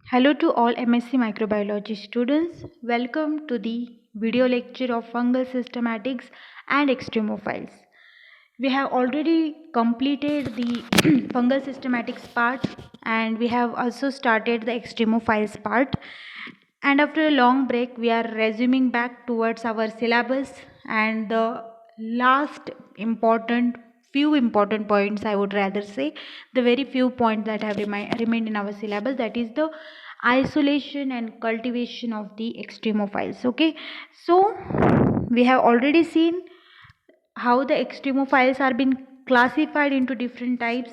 Hello to all MSc Microbiology students. Welcome to the video lecture of fungal systematics and extremophiles. We have already completed the fungal systematics part and we have also started the extremophiles part. And after a long break, we are resuming back towards our syllabus and the last few important points, I would rather say, the very few points that have remained in our syllabus, that is the isolation and cultivation of the extremophiles. Okay, so we have already seen how the extremophiles are being classified into different types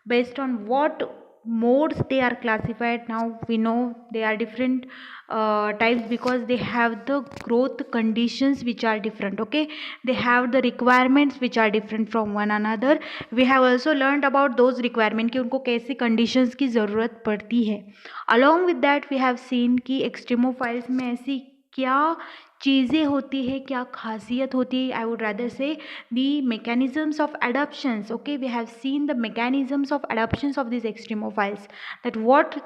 based on what modes they are classified. Now we know they are different types because they have the growth conditions which are different. Okay, they have the requirements which are different from one another. We have also learned about those requirements कि उनको कैसे conditions की ज़रूरत पड़ती है. Along with that we have seen कि extremophiles में ऐसी क्या चीज़ें होती है, क्या खासियत होती है. आई वुड रादर से the mechanisms of adaptations. Okay, we have seen the mechanisms of adaptations of these extremophiles, that what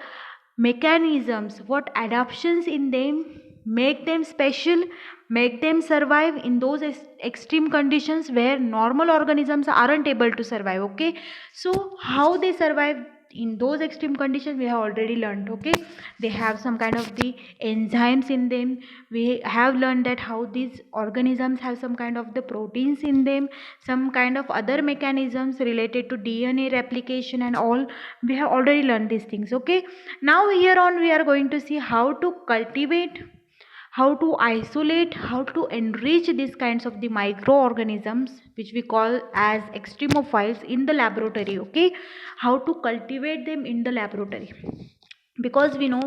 mechanisms, what adaptations in them make them special, make them survive in those extreme conditions where normal organisms aren't able to survive. Okay, so how they survive in those extreme conditions we have already learned. Okay, they have some kind of the enzymes in them. We have learned that how these organisms have some kind of the proteins in them, some kind of other mechanisms related to DNA replication and all. We have already learned these things. Okay, now here on we are going to see how to cultivate, how to isolate, how to enrich these kinds of the microorganisms which we call as extremophiles in the laboratory. Okay, how to cultivate them in the laboratory, because we know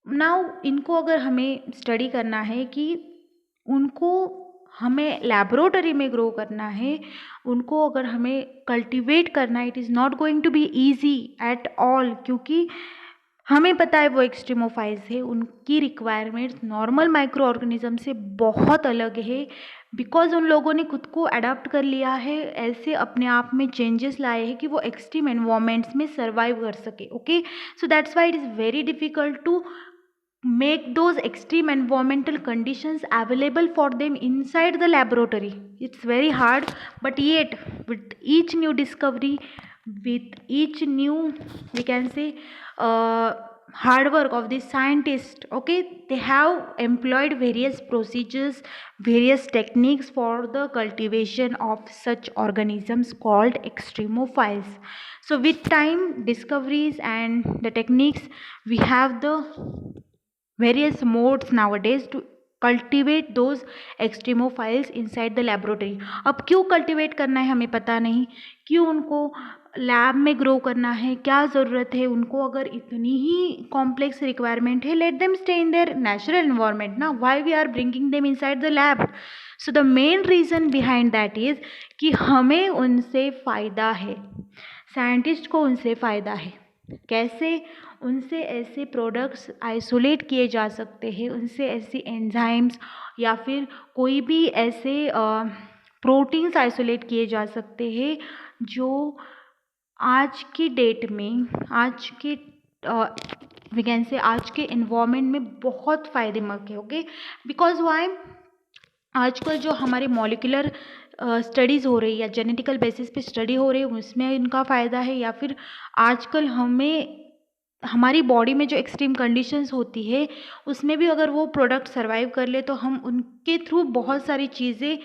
now इनको अगर हमें study करना है कि उनको हमें laboratory में grow करना है, उनको अगर हमें कल्टीवेट करना है, it is not going to be easy at all, क्योंकि हमें पता है वो एक्सट्रीमोफाइल्स है, उनकी रिक्वायरमेंट्स नॉर्मल माइक्रो ऑर्गेनिज्म से बहुत अलग है, बिकॉज उन लोगों ने खुद को अडाप्ट कर लिया है, ऐसे अपने आप में चेंजेस लाए हैं कि वो एक्सट्रीम एनवायरमेंट्स में सर्वाइव कर सके. Okay, so that's why it is very difficult to make those extreme environmental conditions available for them inside the laboratory. It's very hard, but yet with each new discovery, with each new, we can say, hard work of the scientist, okay, they have employed various procedures, various techniques for the cultivation of such organisms called extremophiles. So with time, discoveries and the techniques, we have the various modes nowadays to cultivate those extremophiles inside the laboratory. अब क्यों cultivate करना है हमें पता नहीं, क्यों उनको lab में ग्रो करना है, क्या ज़रूरत है उनको. अगर इतनी ही कॉम्प्लेक्स रिक्वायरमेंट है, let them stay in their natural environment ना, why we are bringing them inside the lab. So the main reason behind that is कि हमें उनसे फ़ायदा है, साइंटिस्ट को उनसे फ़ायदा है. कैसे? उनसे ऐसे प्रोडक्ट्स आइसोलेट किए जा सकते हैं, उनसे ऐसी एंजाइम्स या फिर कोई भी ऐसे प्रोटीन्स आइसोलेट किए जा सकते हैं जो आज की डेट में, आज के वी कैन से आज के इन्वायरमेंट में बहुत फ़ायदेमंद है. ओके, बिकॉज वाई, आजकल जो हमारे मॉलिक्यूलर स्टडीज़ हो रही है, जेनेटिकल बेसिस पे स्टडी हो रही है, उसमें इनका फ़ायदा है. या फिर आजकल हमें हमारी बॉडी में जो एक्सट्रीम कंडीशंस होती है उसमें भी अगर वो प्रोडक्ट सर्वाइव कर ले तो हम उनके थ्रू बहुत सारी चीज़ें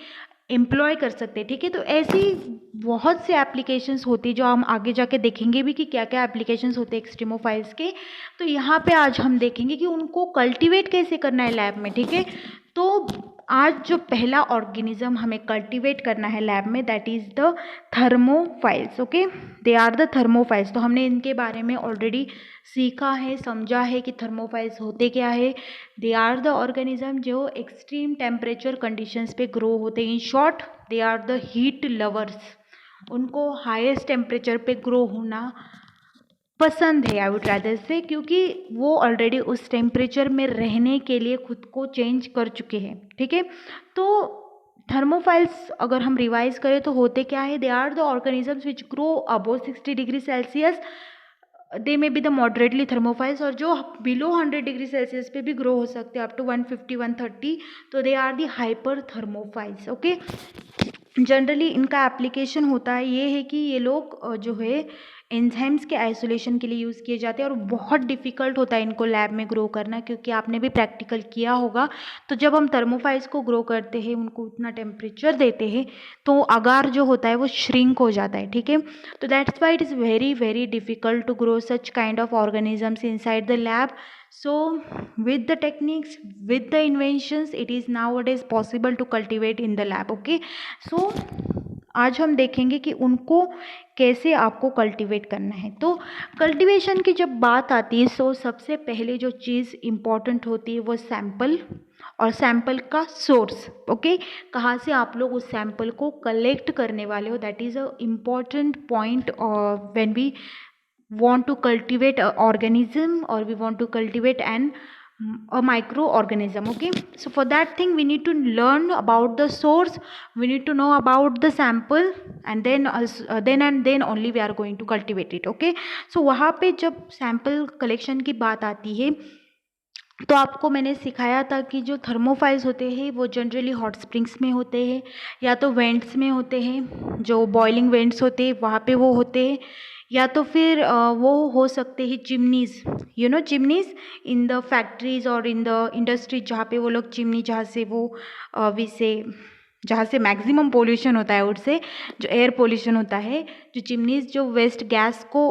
एम्प्लॉय कर सकते हैं. ठीक है, तो ऐसी बहुत से एप्लीकेशंस होती है जो हम आगे जाके देखेंगे भी कि क्या क्या एप्लीकेशंस होते हैं एक्सट्रीमोफाइल्स के. तो यहाँ पे आज हम देखेंगे कि उनको कल्टीवेट कैसे करना है लैब में. ठीक है, तो आज जो पहला ऑर्गेनिज्म हमें कल्टीवेट करना है लैब में, that is the thermophiles. Okay, they are the thermophiles. तो हमने इनके बारे में ऑलरेडी सीखा है, समझा है कि थर्मोफाइल्स होते क्या है. दे आर द ऑर्गेनिज्म जो एक्सट्रीम टेम्परेचर कंडीशंस पे ग्रो होते हैं. In short, they are the heat lovers. उनको हाईएस्ट टेम्परेचर पे ग्रो होना पसंद है, आई वुड रादर से, क्योंकि वो ऑलरेडी उस टेम्परेचर में रहने के लिए खुद को चेंज कर चुके हैं. ठीक है, तो थर्मोफाइल्स अगर हम रिवाइज करें तो होते क्या है, they are the organisms which grow above 60 degree Celsius they may be the moderately thermophiles, और जो बिलो 100 डिग्री सेल्सियस पे भी ग्रो हो सकते हैं अप टू 150 130, तो they are the hyper thermophiles. Okay, generally इनका एप्लीकेशन होता है ये है कि ये लोग जो है एंजाइम्स के आइसोलेशन के लिए यूज़ किए जाते हैं, और बहुत डिफ़िकल्ट होता है इनको लैब में ग्रो करना, क्योंकि आपने भी प्रैक्टिकल किया होगा। तो जब हम थर्मोफाइल्स को ग्रो करते हैं, उनको उतना टेम्परेचर देते हैं, तो अगार जो होता है वो श्रिंक हो जाता है, ठीक है। तो that's why it is very very difficult to grow such kind of organisms inside the lab. So with the techniques, with the inventions, it is nowadays possible to cultivate in the lab. Okay, so आज हम देखेंगे कि उनको कैसे आपको cultivate करना है। तो कल्टीवेशन की जब बात आती है, तो सबसे पहले जो चीज़ इम्पॉर्टेंट होती है वो सैंपल, और सैंपल का सोर्स। ओके, कहाँ से आप लोग उस सैंपल को कलेक्ट करने वाले हो, that is a important point when we want to cultivate a organism, or we want to cultivate a microorganism. Okay, so for that thing we need to learn about the source, we need to know about the sample, and then only we are going to cultivate it. Okay, so वहाँ पे जब sample collection की बात आती है, तो आपको मैंने सिखाया था कि जो थर्मोफाइल्स होते हैं वो जनरली हॉट स्प्रिंग्स में होते हैं, या तो वेंट्स में होते हैं, जो बॉइलिंग वेंट्स होते हैं वहाँ पे वो होते हैं, या तो फिर वो हो सकते हैं chimneys, you know chimneys in the factories और इन द इंडस्ट्रीज, जहाँ पे वो लोग चिमनी, जहाँ से वो जहाँ से मैक्सिमम पोल्यूशन होता है, उससे जो एयर पोल्यूशन होता है, जो चिमनीज़ जो वेस्ट गैस को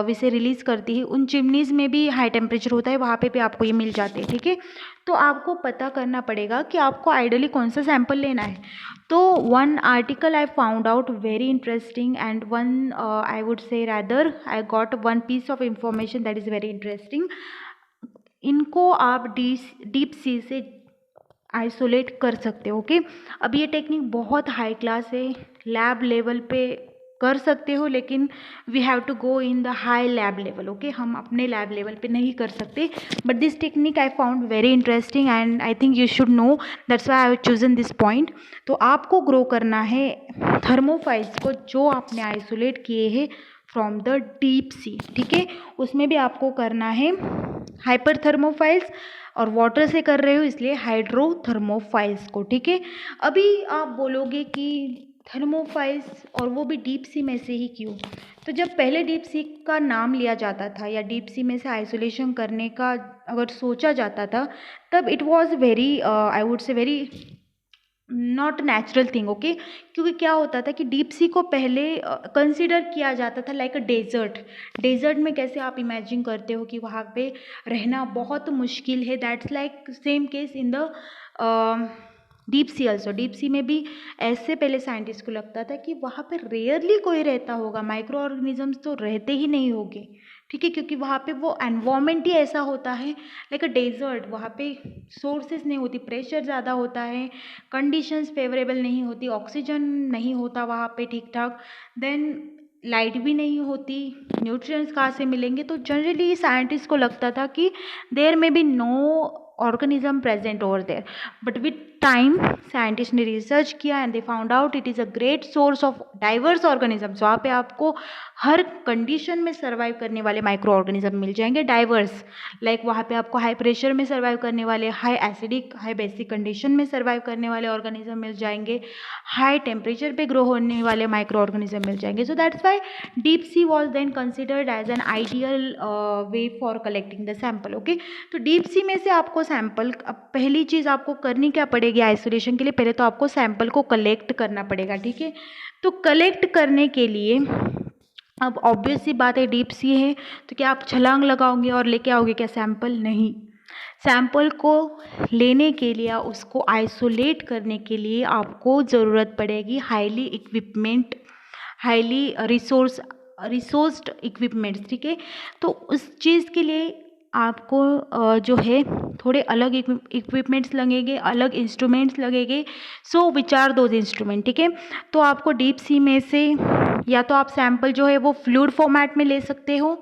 वैसे रिलीज़ करती है, उन चिमनीज़ में भी हाई टेम्परेचर होता है, वहाँ पे भी आपको ये मिल जाते हैं, ठीक है। तो आपको पता करना पड़ेगा कि आपको आइडियली कौन सा सैंपल लेना है। तो one article I found out very interesting, and one I would say rather I got one piece of information that is very interesting. इनको आप डीप सी से आइसोलेट कर सकते हो। ओके, अब ये टेक्निक बहुत हाई क्लास है, लैब लेवल पे कर सकते हो, लेकिन we have to go in the high lab level. Okay, हम अपने लैब लेवल पे नहीं कर सकते, but this technique I found very interesting and I think you should know, that's why I have chosen this point. तो आपको grow करना है थर्मोफाइल्स को जो आपने आइसोलेट किए हैं फ्रॉम द डीप सी, ठीक है। उसमें भी आपको करना है हाइपर थर्मोफाइल्स, और वाटर से कर रहे हो इसलिए हाइड्रोथर्मोफाइल्स को, ठीक है। अभी आप बोलोगे कि थर्मोफाइल्स और वो भी डीप सी में से ही क्यों? तो जब पहले डीप सी का नाम लिया जाता था, या डीप सी में से आइसोलेशन करने का अगर सोचा जाता था, तब it was very I would से very not natural thing. Okay, क्योंकि क्या होता था कि डीप सी को पहले कंसिडर किया जाता था लाइक अ डेजर्ट। डेजर्ट में कैसे आप इमेजिन करते हो कि वहाँ पे रहना बहुत मुश्किल है, that's like same case in the deep sea also. Deep sea में भी ऐसे पहले साइंटिस्ट को लगता था कि वहाँ पे रेयरली कोई रहता होगा, माइक्रो ऑर्गेनिजम्स तो रहते ही नहीं होंगे, ठीक है, क्योंकि वहाँ पे वो एनवायरनमेंट ही ऐसा होता है लाइक अ डेजर्ट। वहाँ पे सोर्सेज नहीं होती, प्रेशर ज़्यादा होता है, कंडीशंस फेवरेबल नहीं होती, ऑक्सीजन नहीं होता वहाँ पे ठीक ठाक, देन लाइट भी नहीं होती, न्यूट्रिएंट्स कहाँ से मिलेंगे। तो जनरली साइंटिस्ट को लगता था कि there may be no organism present over there, but with time scientist ने रिसर्च किया and they found out it is a great source of diverse organisms. वहाँ पे आपको हर कंडीशन में सर्वाइव करने वाले माइक्रो ऑर्गेनिज्म मिल जाएंगे, डाइवर्स। लाइक वहाँ पे आपको हाई प्रेशर में सर्वाइव करने वाले, high acidic, high basic condition में सर्वाइव करने वाले ऑर्गेनिज्म मिल जाएंगे, हाई टेम्परेचर पे ग्रो होने वाले माइक्रो ऑर्गेनिज्म मिल जाएंगे। So that's why deep sea was then considered as an ideal way for collecting the sample. Okay, तो डीप सी में से आपको सैंपल, अब पहली चीज़ आपको करनी क्या पड़ेगी आइसोलेशन के लिए, पहले तो आपको सैंपल को कलेक्ट करना पड़ेगा, ठीक है। तो कलेक्ट करने के लिए अब ऑब्वियस सी बात है, डीप सी है तो क्या आप छलांग लगाओगे और लेके आओगे क्या सैंपल? नहीं। सैंपल को लेने के लिए, उसको आइसोलेट करने के लिए आपको ज़रूरत पड़ेगी highly equipment, highly resourced equipments, ठीक है। तो उस चीज़ के लिए आपको जो है थोड़े अलग इक्विपमेंट्स लगेंगे, अलग इंस्ट्रूमेंट्स लगेंगे। सो विच आर दोज इंस्ट्रूमेंट, ठीक है। तो आपको डीप सी में से या तो आप सैंपल जो है वो फ्लूइड फॉर्मेट में ले सकते हो,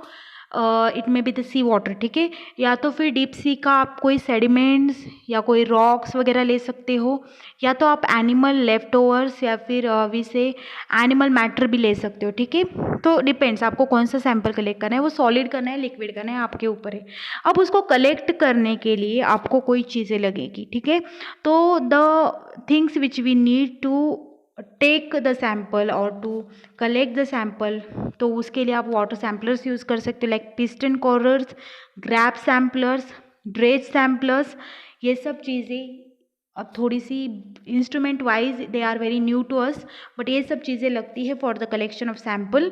it may be the sea water, ठीक है, या तो फिर डीप सी का आप कोई सेडिमेंट्स या कोई रॉक्स वगैरह ले सकते हो, या तो आप एनिमल लेफ्ट ओवर्स या फिर वी से एनिमल मैटर भी ले सकते हो, ठीक है। तो डिपेंड्स आपको कौन सा सैंपल कलेक्ट करना है, वो सॉलिड करना है लिक्विड करना है, आपके ऊपर है। अब उसको कलेक्ट करने के लिए आपको कोई चीज़ें लगेगी, ठीक है। तो the things which we need to take the sample और टू कलेक्ट द सैम्पल, तो उसके लिए आप वाटर सैम्पलर्स यूज़ कर सकते हो, like piston corers, grab samplers, dredge samplers. ये सब चीज़ें अब थोड़ी सी instrument wise they are very new to us, but ये सब चीज़ें लगती है for the collection of sample.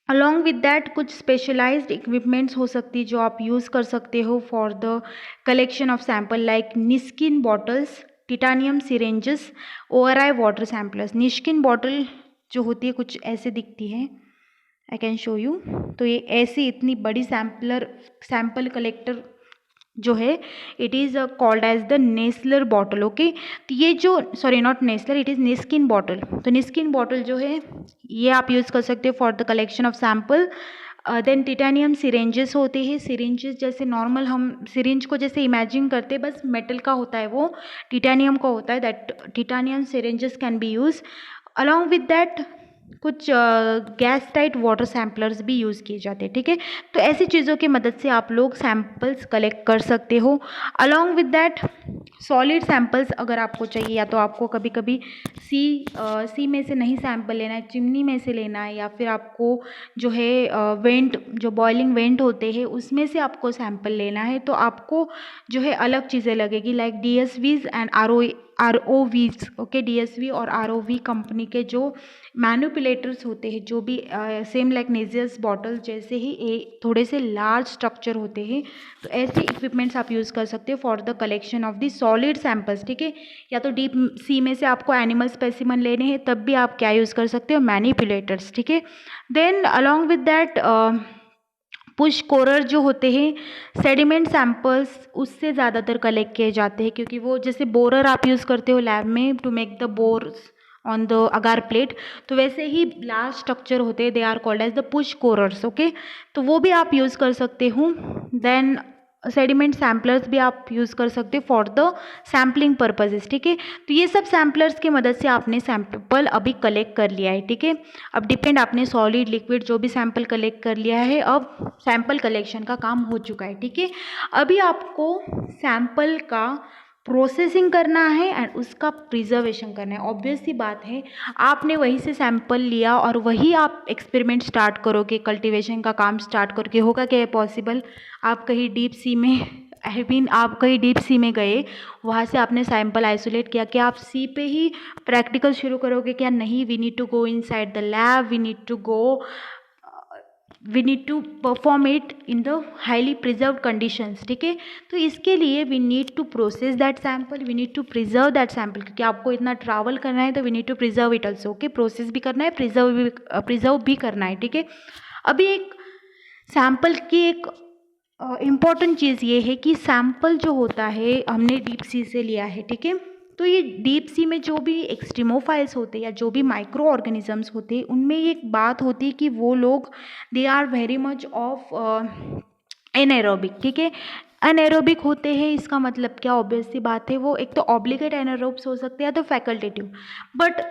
Along with that कुछ स्पेशलाइज्ड इक्विपमेंट्स हो सकती है जो आप यूज़ कर सकते हो for the collection of sample, like Niskin bottles, titanium syringes, ORI water samplers. Niskin bottle जो होती है कुछ ऐसे दिखती है, आई कैन शो यू। तो ये ऐसी इतनी बड़ी सैम्पल कलेक्टर जो है, it is called as the Nessler bottle, okay. तो ये जो sorry not Nessler, it is Niskin bottle. तो निस्किन बॉटल जो है ये आप यूज़ कर सकते हो for the collection of sample. Then titanium syringes होते हैं, सिरेंजेस जैसे नॉर्मल हम सिरिंज को जैसे इमेजिन करते हैं, बस मेटल का होता है, वो टिटानियम का होता है, that titanium syringes can be use. Along with that कुछ गैस टाइट वाटर सैम्पलर्स भी यूज़ किए जाते हैं, ठीक है। तो ऐसी चीज़ों की मदद से आप लोग सैम्पल्स कलेक्ट कर सकते हो। Along with that solid samples अगर आपको चाहिए, या तो आपको कभी कभी सी में से नहीं सैम्पल लेना है, चिमनी में से लेना है, या फिर आपको जो है वेंट जो बॉइलिंग वेंट होते हैं उसमें से आपको सैम्पल लेना है, तो आपको जो है अलग चीज़ें लगेगी, like DSVs and ROVs, okay. DSV और ROV कंपनी के जो मैनिपुलेटर्स होते हैं, जो भी सेम लाइक नेजियस बॉटल जैसे ही थोड़े से लार्ज स्ट्रक्चर होते हैं, तो ऐसे इक्विपमेंट्स आप यूज़ कर सकते हो for the collection of the solid samples, ठीक है। या तो डीप सी में से आपको एनिमल स्पेसिमन लेने हैं, तब भी आप क्या यूज़ कर सकते हो, मैनिपुलेटर्स, ठीक है। Then along with that push corer जो होते हैं, सेडिमेंट सैम्पल्स उससे ज़्यादातर कलेक्ट किए जाते हैं, क्योंकि वो जैसे बोरर आप यूज़ करते हो लैब में to make the bores on the agar plate, तो वैसे ही लार्ज स्ट्रक्चर होते हैं, they are called as the push corers, okay. तो वो भी आप यूज़ कर सकते हो। देन सेडिमेंट सैम्पलर्स भी आप यूज़ कर सकते हो फॉर द सैम्पलिंग पर्पजेस, ठीक है। तो ये सब सैम्पलर्स की मदद से आपने सैम्पल अभी कलेक्ट कर लिया है, ठीक है। अब डिपेंड आपने सॉलिड लिक्विड जो भी सैम्पल कलेक्ट कर लिया है, अब सैम्पल कलेक्शन का काम हो चुका है, ठीक है। अभी आपको सैम्पल का प्रोसेसिंग करना है एंड उसका प्रिजर्वेशन करना है। ऑब्वियस सी बात है, आपने वहीं से सैंपल लिया और वही आप एक्सपेरिमेंट स्टार्ट करोगे, कल्टीवेशन का काम स्टार्ट करके होगा क्या पॉसिबल? आप कहीं डीप सी में आप कहीं डीप सी में गए, वहाँ से आपने सैंपल आइसोलेट किया, क्या आप सी पे ही प्रैक्टिकल शुरू करोगे? क्या नहीं, we need to go inside the lab, we need to perform it in the highly preserve conditions, ठीक है। तो इसके लिए we need to process that sample, we need to preserve that sample, क्योंकि आपको इतना ट्रैवल करना है, तो we need to preserve it also, okay. Process भी करना है, प्रिजर्व भी करना है, ठीक है। अभी एक सैम्पल की एक इम्पॉर्टेंट चीज़ ये है कि सैम्पल जो होता है हमने डीप सी से लिया है, ठीक है। तो ये डीप सी में जो भी एक्सट्रीमोफाइल्स होते हैं या जो भी माइक्रो ऑर्गेनिजम्स होते हैं, उनमें एक बात होती है कि वो लोग they are very much of anaerobic, ठीक है। एनाएरोबिक होते हैं, इसका मतलब क्या? ऑब्वियस सी बात है, वो एक तो ऑब्लिगेट एनाएरोब्स हो सकते हैं या तो फैकल्टेटिव, बट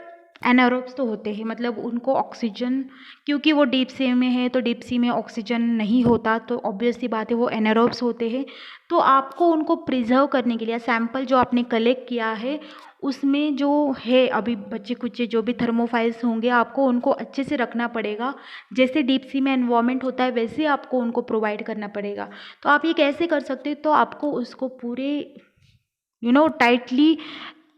एनाएरोब्स तो होते हैं, मतलब उनको ऑक्सीजन, क्योंकि वो डीप सी में है तो डीप सी में ऑक्सीजन नहीं होता, तो ऑब्वियस सी बात है वो एनाएरोब्स होते हैं। तो आपको उनको प्रिजर्व करने के लिए सैंपल जो आपने कलेक्ट किया है उसमें जो है अभी बच्चे कुचे जो भी थर्मोफाइल्स होंगे, आपको उनको अच्छे से रखना पड़ेगा। जैसे डीप सी में एनवायरनमेंट होता है वैसे आपको उनको प्रोवाइड करना पड़ेगा। तो आप ये कैसे कर सकते हो? तो आपको उसको पूरे tightly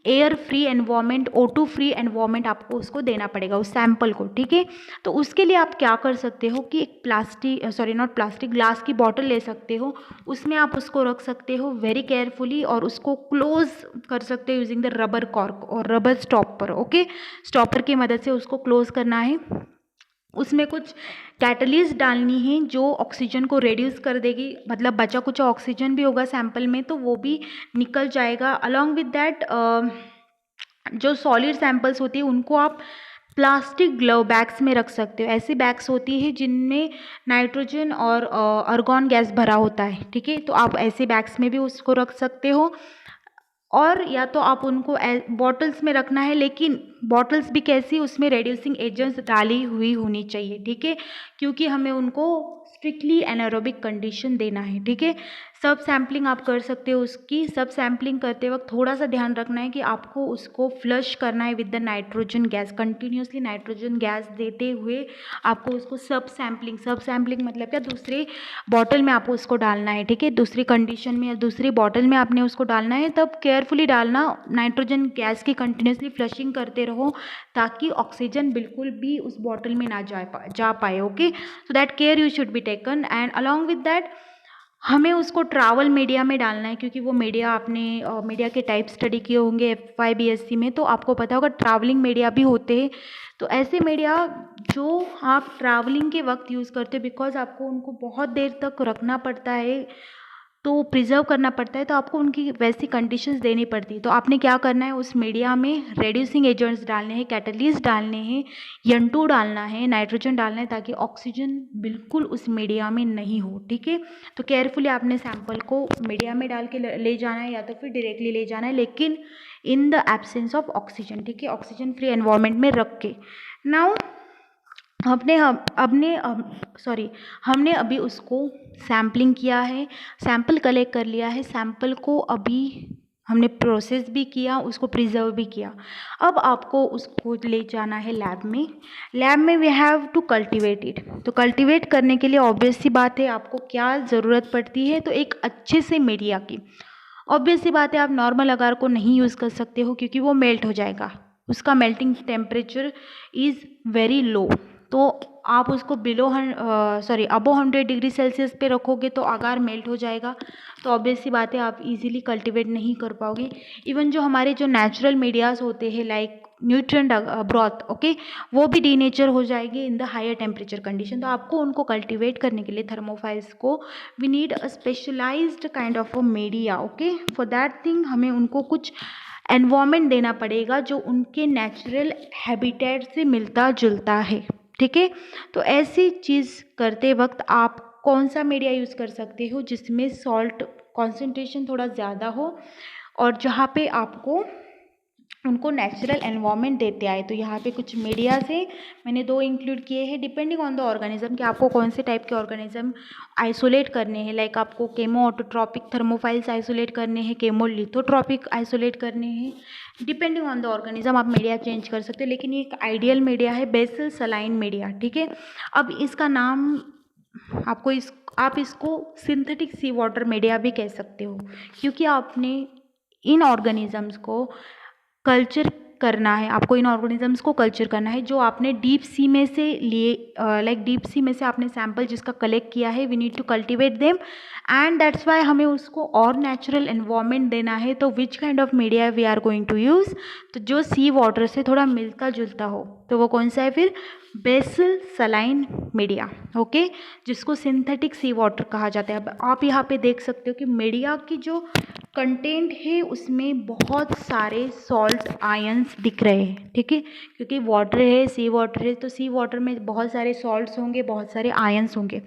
air free environment, O2 free environment आपको उसको देना पड़ेगा उस सैंपल को, ठीक है। तो उसके लिए आप क्या कर सकते हो कि एक ग्लास की बॉटल ले सकते हो, उसमें आप उसको रख सकते हो वेरी केयरफुली और उसको क्लोज कर सकते हो यूजिंग द रबर कॉर्क और रबर स्टॉपर, ओके। स्टॉपर की मदद से उसको क्लोज करना है। उसमें कुछ कैटलिस्ट डालनी है जो ऑक्सीजन को रिड्यूस कर देगी, मतलब बचा कुछ ऑक्सीजन भी होगा सैंपल में तो वो भी निकल जाएगा। अलॉन्ग विद दैट जो सॉलिड सैंपल्स होती है उनको आप प्लास्टिक ग्लव बैग्स में रख सकते हो। ऐसी बैग्स होती है जिनमें नाइट्रोजन और आर्गन गैस भरा होता है, ठीक है, तो आप ऐसे बैग्स में भी उसको रख सकते हो। और या तो आप उनको बॉटल्स में रखना है, लेकिन बॉटल्स भी कैसी, उसमें रेड्यूसिंग एजेंट्स डाली हुई होनी चाहिए, ठीक है, क्योंकि हमें उनको स्ट्रिक्टली एनारोबिक कंडीशन देना है, ठीक है। सब सैम्पलिंग आप कर सकते हो उसकी। सब सैम्पलिंग करते वक्त थोड़ा सा ध्यान रखना है कि आपको उसको फ्लश करना है with the nitrogen gas, continuously nitrogen gas देते हुए आपको उसको सब सैम्पलिंग मतलब क्या, दूसरे बॉटल में आपको उसको डालना है, ठीक है, दूसरी कंडीशन में या दूसरी बॉटल में आपने उसको डालना है। तब केयरफुली डालना, नाइट्रोजन गैस की कंटिन्यूसली फ्लशिंग करते रहो ताकि ऑक्सीजन बिल्कुल भी उस बॉटल में ना जा पाए, okay. So that care you should be taken. And along with that हमें उसको ट्रैवल मीडिया में डालना है, क्योंकि वो मीडिया आपने मीडिया के टाइप स्टडी किए होंगे FY BSc में, तो आपको पता होगा ट्रैवलिंग मीडिया भी होते हैं। तो ऐसे मीडिया जो आप ट्रैवलिंग के वक्त यूज़ करते हो, बिकॉज आपको उनको बहुत देर तक रखना पड़ता है, तो प्रिजर्व करना पड़ता है, तो आपको उनकी वैसी कंडीशंस देनी पड़ती है। तो आपने क्या करना है, उस मीडिया में रेड्यूसिंग एजेंट्स डालने हैं, कैटलिस्ट डालने हैं, N2 डालना है, नाइट्रोजन डालना है, ताकि ऑक्सीजन बिल्कुल उस मीडिया में नहीं हो, ठीक है। तो केयरफुली आपने सैंपल को मीडिया में डाल के ले जाना है या तो फिर डायरेक्टली ले जाना है, लेकिन in the absence of oxygen, ठीक है, ऑक्सीजन फ्री एनवायरनमेंट में रख के। नाउ हमने अभी उसको सैम्पलिंग किया है, सैंपल कलेक्ट कर लिया है, सैंपल को अभी हमने प्रोसेस भी किया, उसको प्रिजर्व भी किया। अब आपको उसको ले जाना है लैब में we have to cultivate it. तो कल्टिवेट करने के लिए ऑब्वियस सी बात है आपको क्या ज़रूरत पड़ती है, तो एक अच्छे से मीडिया की। ऑब्वियस सी बात है आप नॉर्मल अगार को नहीं यूज़ कर सकते हो, क्योंकि वो मेल्ट हो जाएगा, उसका melting temperature is very low. तो आप उसको अबो 100 डिग्री सेल्सियस पे रखोगे तो अगार मेल्ट हो जाएगा, तो ऑब्वियस सी बात है आप इजीली कल्टिवेट नहीं कर पाओगे। इवन जो हमारे जो नेचुरल मीडियाज़ होते हैं लाइक न्यूट्रिएंट ब्रॉथ, ओके, वो भी डीनेचर हो जाएगी in the higher temperature condition. तो आपको उनको कल्टिवेट करने के लिए थर्मोफाइल्स को we need a specialised kind of a media, okay. For that thing हमें उनको कुछ एनवायरनमेंट देना पड़ेगा जो उनके नेचुरल हैबिटेट से मिलता जुलता है, ठीक है। तो ऐसी चीज़ करते वक्त आप कौन सा मीडिया यूज़ कर सकते हो जिसमें सॉल्ट कॉन्सेंट्रेशन थोड़ा ज़्यादा हो और जहाँ पे आपको उनको नेचुरल एनवायरनमेंट देते आए। तो यहाँ पे कुछ मीडिया से मैंने 2 इंक्लूड किए हैं, डिपेंडिंग ऑन द ऑर्गेनिज्म कि आपको कौन से टाइप के ऑर्गेनिज्म आइसोलेट करने हैं। लाइक आपको केमो ऑटोट्रॉपिक थर्मोफाइल्स आइसोलेट करने हैं, केमो लिथोट्रॉपिक आइसोलेट करने हैं। डिपेंडिंग ऑन द ऑर्गेनिज्म आप मीडिया चेंज कर सकते हैं, लेकिन ये एक आइडियल मीडिया है बेसल सलाइन मीडिया, ठीक है। अब इसका नाम आप इसको सिंथेटिक सी वाटर मीडिया भी कह सकते हो, क्योंकि आपने इन ऑर्गेनिजम्स को कल्चर करना है, आपको इन ऑर्गेनिजम्स को कल्चर करना है जो आपने डीप सी में से लिए, लाइक डीप सी में से आपने सैंपल जिसका कलेक्ट किया है, we need to cultivate them and that's why हमें उसको और नेचुरल एनवायरनमेंट देना है। तो which kind of media we are going to use, तो जो सी वाटर से थोड़ा मिलता जुलता हो, तो वो कौन सा है फिर, बेसल सलाइन मीडिया, ओके, जिसको सिंथेटिक सी वाटर कहा जाता है। अब आप यहाँ पे देख सकते हो कि मीडिया की जो कंटेंट है उसमें बहुत सारे सॉल्ट आयंस दिख रहे हैं, ठीक है, क्योंकि वाटर है, सी वाटर है, तो सी वाटर में बहुत सारे सॉल्ट्स होंगे, बहुत सारे आयंस होंगे।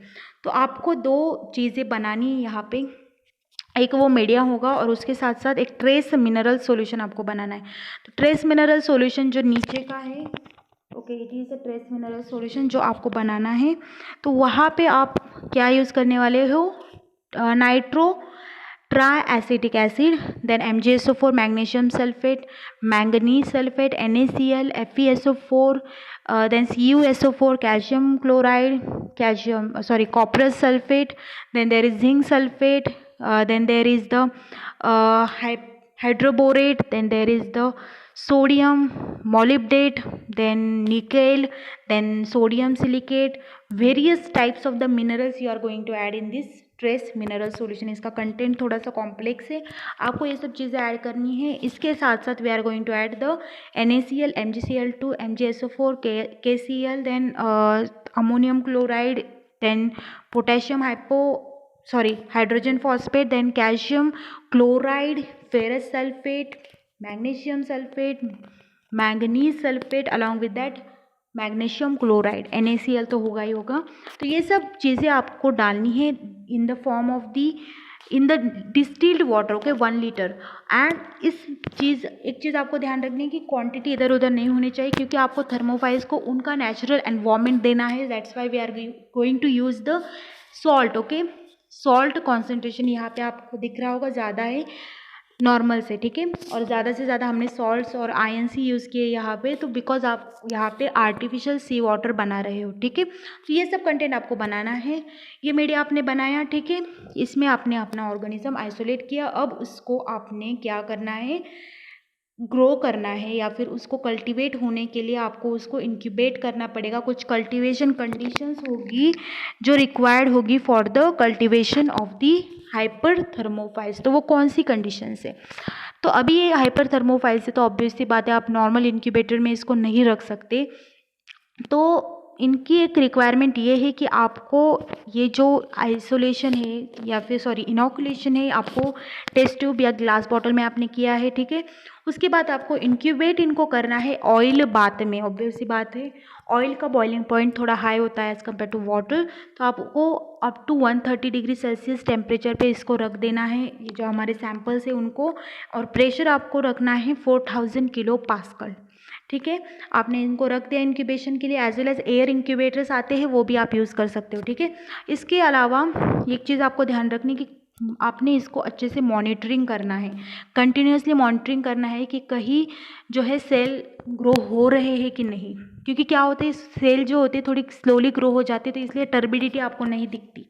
तो आपको 2 चीज़ें बनानी है यहाँ पे, एक वो मीडिया होगा और उसके साथ साथ एक ट्रेस मिनरल सॉल्यूशन आपको बनाना है। तो ट्रेस मिनरल सॉल्यूशन जो नीचे का है, okay, it is a trace mineral solution जो आपको बनाना है। तो वहाँ पे आप क्या यूज़ करने वाले हो, nitro triacetic acid, then MgSO4, magnesium sulfate, manganese sulfate, NaCl, FeSO4, then CuSO4, calcium chloride, copper sulfate, then there is zinc sulfate, then there is the hydroborate, then there is the sodium molybdate, then nickel, then sodium silicate, various types of the minerals you are going to add in this trace mineral solution. इसका content थोड़ा सा complex है, आपको ये सब चीज़ें add करनी है। इसके साथ साथ we are going to add the NaCl, MgCl2, MgSO4, KCl, then ammonium chloride, then potassium hydrogen phosphate, then calcium chloride, ferrous sulfate, magnesium sulfate, manganese sulfate, along with that magnesium chloride NaCl तो होगा ही होगा। तो ये सब चीज़ें आपको डालनी है in the form of the in the distilled water, okay, 1 litre. And एक चीज़ आपको ध्यान रखनी है कि क्वांटिटी इधर उधर नहीं होनी चाहिए, क्योंकि आपको थर्मोफाइल्स को उनका नेचुरल एनवायरनमेंट देना है। That's why we are going to use the salt, okay. Salt concentration यहाँ पे आपको दिख रहा होगा ज़्यादा है नॉर्मल से, ठीक है। और ज़्यादा से ज़्यादा हमने सॉल्ट्स और आयंस ही यूज़ किए यहाँ पे, तो बिकॉज आप यहाँ पे आर्टिफिशियल सी वाटर बना रहे हो, ठीक है। तो ये सब कंटेंट आपको बनाना है। ये मीडिया आपने बनाया, ठीक है। इसमें आपने अपना ऑर्गेनिज्म आइसोलेट किया। अब उसको आपने क्या करना है, ग्रो करना है, या फिर उसको कल्टीवेट होने के लिए आपको उसको इंक्यूबेट करना पड़ेगा। कुछ कल्टीवेशन कंडीशंस होगी जो रिक्वायर्ड होगी for the cultivation of the hyper thermophiles. तो वो कौन सी कंडीशंस है? तो अभी ये हाइपर थर्मोफाइल्स है, तो ऑब्वियस सी बात है आप नॉर्मल इंक्यूबेटर में इसको नहीं रख सकते। तो इनकी एक रिक्वायरमेंट ये है कि आपको ये जो आइसोलेशन है या फिर सॉरी इनोकुलेशन है, आपको टेस्ट ट्यूब या ग्लास बॉटल में आपने किया है, ठीक है। उसके बाद आपको इंक्यूबेट इनको करना है ऑयल बाथ में। ऑब्वियस सी बात है ऑयल का बॉइलिंग पॉइंट थोड़ा हाई होता है एज़ कम्पेयर टू वाटर, तो आपको up to 130 degree Celsius temperature पे इसको रख देना है, ये जो हमारे सैम्पल्स है उनको। और प्रेशर आपको रखना है 4000 किलो पास्कल, ठीक है। आपने इनको रख दिया इंक्यूबेशन के लिए। As well as air incubators आते हैं, वो भी आप यूज़ कर सकते हो, ठीक है। इसके अलावा एक चीज़ आपको ध्यान रखनी कि आपने इसको अच्छे से मॉनिटरिंग करना है, कंटिन्यूसली मॉनिटरिंग करना है कि कहीं जो है सेल ग्रो हो रहे हैं कि नहीं, क्योंकि क्या होता है सेल जो होते हैं थोड़ी स्लोली ग्रो हो जाती है, तो इसलिए टर्बिडिटी आपको नहीं दिखती।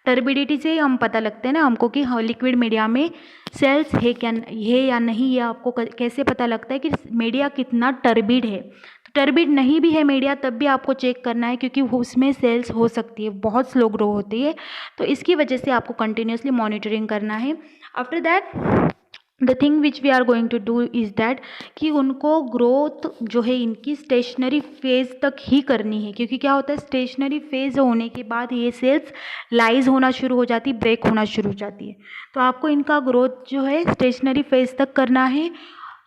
टर्बिडिटी से हम पता लगता है ना हमको कि हाँ लिक्विड मीडिया में सेल्स है क्या है या नहीं, ये आपको कैसे पता लगता है कि मीडिया कितना टर्बिड है। तो टर्बिड नहीं भी है मीडिया तब भी आपको चेक करना है, क्योंकि उसमें सेल्स हो सकती है, बहुत स्लो ग्रो होती है, तो इसकी वजह से आपको कंटिन्यूसली मॉनिटरिंग करना है। After that the thing which we are going to do is that कि उनको ग्रोथ जो है इनकी स्टेशनरी फेज़ तक ही करनी है, क्योंकि क्या होता है स्टेशनरी फेज़ होने के बाद ये सेल्स लाइज होना शुरू हो जाती, ब्रेक होना शुरू हो जाती है। तो आपको इनका ग्रोथ जो है स्टेशनरी फेज़ तक करना है।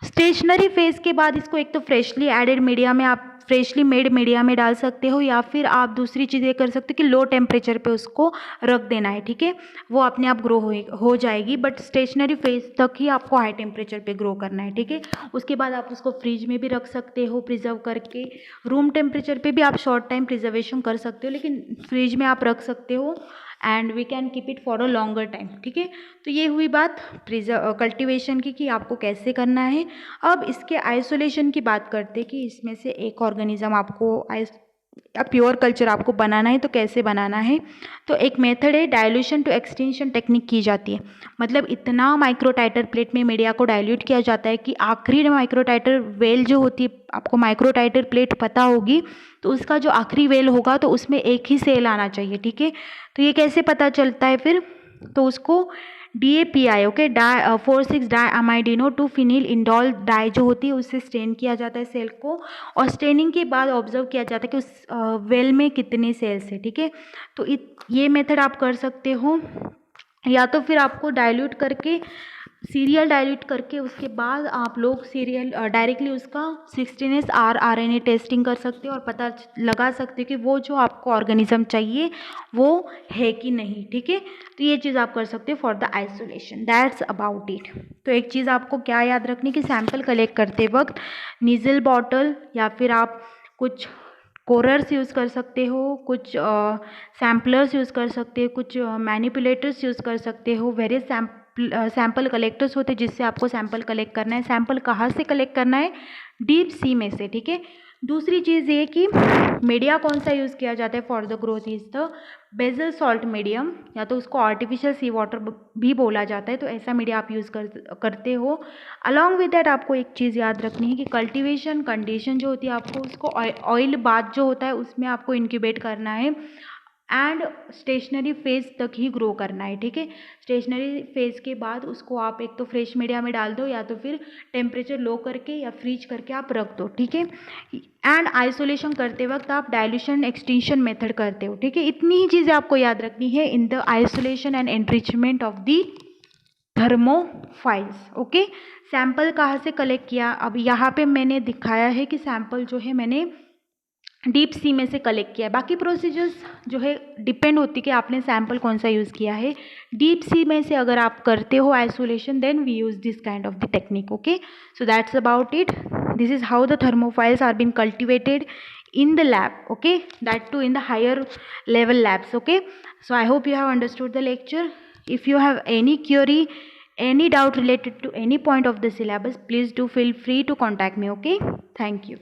स्टेशनरी फेज़ के बाद इसको एक तो फ्रेशली एडेड मीडिया में आप फ्रेशली मेड मीडिया में डाल सकते हो, या फिर आप दूसरी चीज़ ये कर सकते हो कि लो टेम्परेचर पे उसको रख देना है, ठीक है। वो अपने आप ग्रो हो जाएगी, बट स्टेशनरी फेज तक ही आपको हाई टेम्परेचर पे ग्रो करना है, ठीक है। उसके बाद आप उसको फ्रिज में भी रख सकते हो प्रिजर्व करके। रूम टेम्परेचर पे भी आप शॉर्ट टाइम प्रिजर्वेशन कर सकते हो, लेकिन फ्रिज में आप रख सकते हो and we can keep it for a longer time, ठीक है। तो ये हुई बात कल्टीवेशन की कि आपको कैसे करना है। अब इसके आइसोलेशन की बात करते हैं कि इसमें से एक ऑर्गेनिज्म आपको प्योर कल्चर आपको बनाना है, तो कैसे बनाना है। तो एक मेथड है डाइल्यूशन टू एक्सटेंशन टेक्निक की जाती है। मतलब इतना माइक्रोटाइटर प्लेट में मीडिया को डाइल्यूट किया जाता है कि आखिरी माइक्रोटाइटर वेल जो होती है, आपको माइक्रोटाइटर प्लेट पता होगी, तो उसका जो आखिरी वेल होगा तो उसमें एक ही सेल आना चाहिए, ठीक है। तो ये कैसे पता चलता है फिर, तो उसको DAPI, okay, 4,6 diamidino 2 phenyl indole dye जो होती है उससे स्टेन किया जाता है सेल को, और स्टेनिंग के बाद ऑब्जर्व किया जाता है कि उस वेल में कितने सेल्स है, ठीक है। तो ये मेथड आप कर सकते हो, या तो फिर आपको डाइल्यूट करके सीरियल डाइल्यूट करके उसके बाद आप लोग सीरियल डायरेक्टली उसका 16S RNA टेस्टिंग कर सकते हो और पता लगा सकते हो कि वो जो आपको ऑर्गेनिज्म चाहिए वो है कि नहीं, ठीक है। तो ये चीज़ आप कर सकते हो for the isolation, that's about it. तो एक चीज़ आपको क्या याद रखनी कि सैंपल कलेक्ट करते वक्त नीजल बॉटल या फिर आप कुछ कोरर्स यूज़ कर सकते हो, कुछ सैम्पलर्स यूज़ कर सकते हो, कुछ मैनिपुलेटर्स यूज़ कर सकते हो, वेरियस सैंपल कलेक्टर्स होते हैं जिससे आपको सैंपल कलेक्ट करना है। सैंपल कहाँ से कलेक्ट करना है, डीप सी में से, ठीक है। दूसरी चीज़ ये कि मीडिया कौन सा यूज़ किया जाता है for the growth is the basal salt medium, या तो उसको आर्टिफिशियल सी वाटर भी बोला जाता है, तो ऐसा मीडिया आप यूज़ करते हो। अलॉन्ग विद दैट आपको एक चीज़ याद रखनी है कि कल्टीवेशन कंडीशन जो होती है आपको उसको ऑयल बाथ जो होता है उसमें आपको इंक्यूबेट करना है एंड स्टेशनरी फेज़ तक ही ग्रो करना है, ठीक है। स्टेशनरी फेज़ के बाद उसको आप एक तो फ्रेश मीडिया में डाल दो, या तो फिर टेम्परेचर लो करके या फ्रीज करके आप रख दो, ठीक है। एंड आइसोलेशन करते वक्त आप डाइल्यूशन एक्सटेंशन मेथड करते हो, ठीक है। इतनी ही चीज़ें आपको याद रखनी है in the isolation and enrichment of the thermophiles, okay. Sample कहाँ से कलेक्ट किया, अब यहाँ पे मैंने दिखाया है कि सैंपल जो है मैंने डीप सी में से कलेक्ट किया है। बाकी प्रोसीजर्स जो है डिपेंड होती कि आपने सैम्पल कौन सा यूज़ किया है। डीप सी में से अगर आप करते हो isolation, then we use this kind of the technique. Okay, so that's about it. This is how the thermophiles are being cultivated in the lab. Okay, that too in the higher level labs. Okay, so I hope you have understood the lecture. If you have any query, any doubt related to any point of the syllabus, please do feel free to contact me. Okay, thank you.